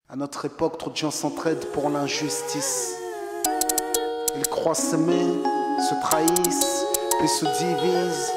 À notre époque, trop de gens s'entraident pour l'injustice. Ils croient s'aimer, se trahissent, puis se divisent.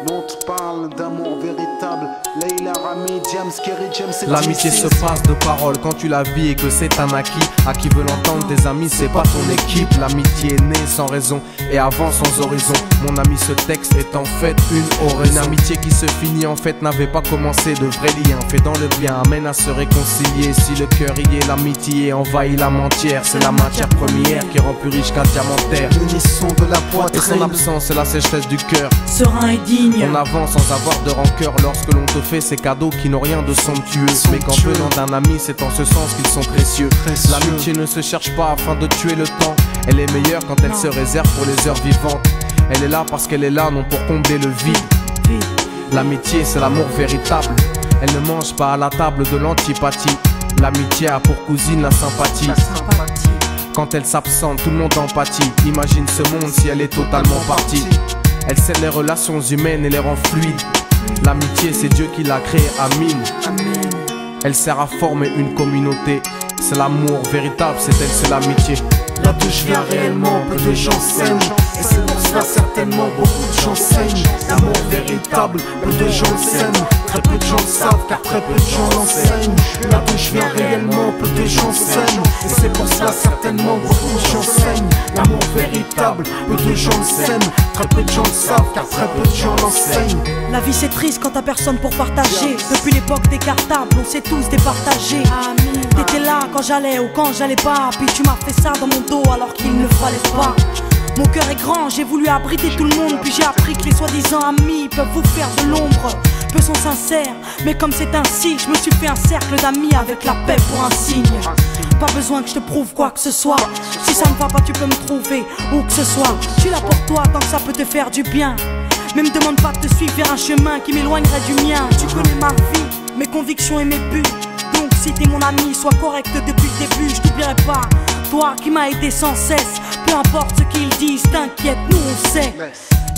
Nous on te parle d'amour véritable. Leila, Rami, Diams, Kerry, James et l'amitié se passe de paroles quand tu la vis et que c'est un acquis. À qui veut l'entendre, tes amis, c'est pas ton équipe. L'amitié est née sans raison et avant sans horizon. Mon ami, ce texte est en fait une oraison. Une amitié qui se finit en fait n'avait pas commencé. De vrais liens faits dans le bien amènent à se réconcilier. Si le cœur y est, l'amitié envahit l'âme entière. C'est la matière première qui rend plus riche qu'un diamantaire. L'unisson de la poitrine et son absence, c'est la sécheresse du cœur. Serein et digne. On avance sans avoir de rancœur lorsque l'on te fait ces cadeaux qui n'ont rien de somptueux. Mais qu'en venant d'un ami, c'est en ce sens qu'ils sont précieux. L'amitié ne se cherche pas afin de tuer le temps. Elle est meilleure quand elle se réserve pour les heures vivantes. Elle est là parce qu'elle est là, non pour combler le vide. L'amitié, c'est l'amour véritable. Elle ne mange pas à la table de l'antipathie. L'amitié a pour cousine la sympathie. Quand elle s'absente, tout le monde empathie. Imagine ce monde si elle est totalement partie. Elle scelle les relations humaines et les rend fluides. L'amitié, c'est Dieu qui l'a créée, Amin. Elle sert à former une communauté. C'est l'amour véritable, c'est elle, c'est l'amitié. Là d'où je viens réellement, peu de gens s'aiment. Et c'est pour cela certainement beaucoup de gens saignent. L'amour véritable, peu de gens le s'aiment. Très peu de gens le savent car très peu de gens l'enseignent. Là d'où je viens réellement, peu de gens s'aiment. Et c'est pour cela certainement beaucoup de gens saignent. L'amour véritable, peu de gens le s'aiment. Très peu de gens le savent car très peu de gens l'enseignent. La vie c'est triste quand t'as personne pour partager. Depuis l'époque des cartables, on s'est tous départagés. T'étais là quand j'allais ou quand j'allais pas. Puis tu m'as fait ça dans mon dos alors qu'il ne fallait pas. Mon cœur est grand, j'ai voulu abriter tout le monde. Puis j'ai appris que les soi-disant amis peuvent vous faire de l'ombre. Peu sont sincères, mais comme c'est ainsi, je me suis fait un cercle d'amis avec la paix pour un signe. Pas besoin que je te prouve quoi que ce soit. Si ça ne va pas tu peux me trouver où que ce soit. Je suis là pour toi tant que ça peut te faire du bien. Mais me demande pas de te suivre vers un chemin qui m'éloignerait du mien. Tu connais ma vie, mes convictions et mes buts. Donc si t'es mon ami, sois correct depuis le début. Je t'oublierai pas, toi qui m'as aidé sans cesse. Peu importe ce qu'ils disent, t'inquiète, nous on sait.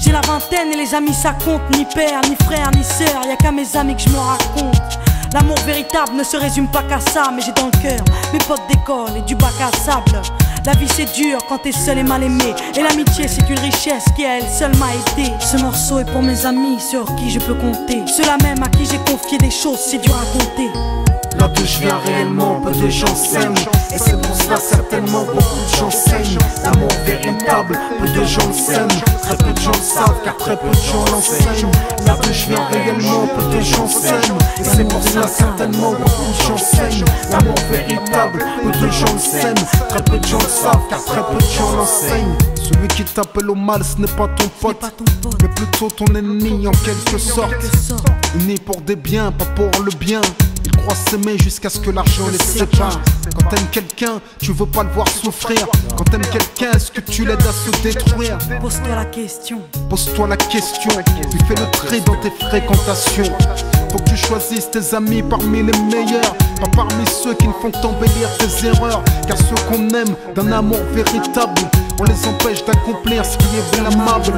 J'ai la vingtaine et les amis ça compte. Ni père, ni frère, ni sœur, y'a qu'à mes amis que je me raconte. L'amour véritable ne se résume pas qu'à ça. Mais j'ai dans le cœur mes potes d'école et du bac à sable. La vie c'est dur quand t'es seul et mal aimé. Et l'amitié c'est une richesse qui à elle seule m'a aidé. Ce morceau est pour mes amis sur qui je peux compter. Ceux-là même à qui j'ai confié des choses, c'est dur à compter. Là d'où je viens réellement, peu de gens s'aiment. Et c'est pour cela certainement beaucoup de gens saignent. L'amour véritable, peu de gens le s'aiment. Très peu de gens le savent car très peu de gens l'enseignent. Là d'où je viens réellement, peu de gens s'aiment. Et c'est pour cela certainement beaucoup de gens saignent. L'amour véritable, peu de gens le s'aiment. Très peu de gens le savent car très peu de gens l'enseignent. Celui qui t'appelle au mal ce n'est pas ton pote, mais plutôt ton ennemi en quelque sorte. Né pour des biens, pas pour le bien. Ils croient s'aimer jusqu'à ce que l'argent les sépare. Quand t'aimes quelqu'un, tu veux pas le voir souffrir. Quand t'aimes quelqu'un, est-ce que tu l'aides à se détruire? Pose-toi la question. Pose-toi la question, puis fais le tri dans tes fréquentations. Faut que tu choisisses tes amis parmi les meilleurs, pas parmi ceux qui ne font qu'embellir tes erreurs. Car ceux qu'on aime d'un amour véritable, on les empêche d'accomplir ce qui est blâmable.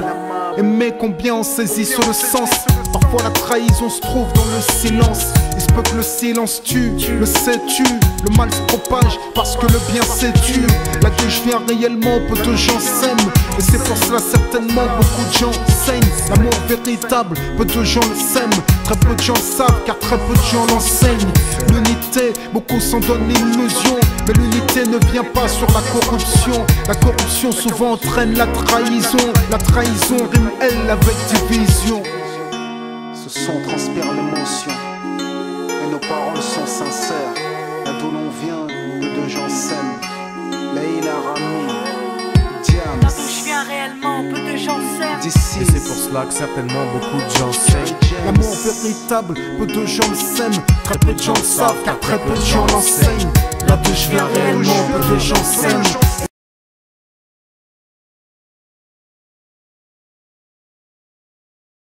Aimer combien on saisit sur le sens. Parfois la trahison se trouve dans le silence. Il se peut que le silence tue, le sais-tu. Le mal se propage parce que le bien s'étue. Là d'où je viens réellement, peu de gens s'aiment. Et c'est pour cela certainement beaucoup de gens saignent. L'amour véritable, peu de gens le s'aiment. Très peu de gens le savent car très peu de gens l'enseignent. L'unité, beaucoup s'en donnent l'illusion. Mais l'unité ne vient pas sur la corruption. La corruption souvent entraîne la trahison. La trahison rime elle avec division. Ce son transpire l'émotion et nos paroles sont sincères. Là d'où l'on vient, peu de gens s'aiment. Leila, Rami, Diams. Là d'où je viens réellement, peu de gens s'aiment. Et c'est pour cela que certainement beaucoup de gens s'aiment. L'amour véritable, peu de gens le s'aiment. Très peu de gens le savent car très peu de gens l'enseignent. Là d'où je viens réellement, peu de gens s'aiment.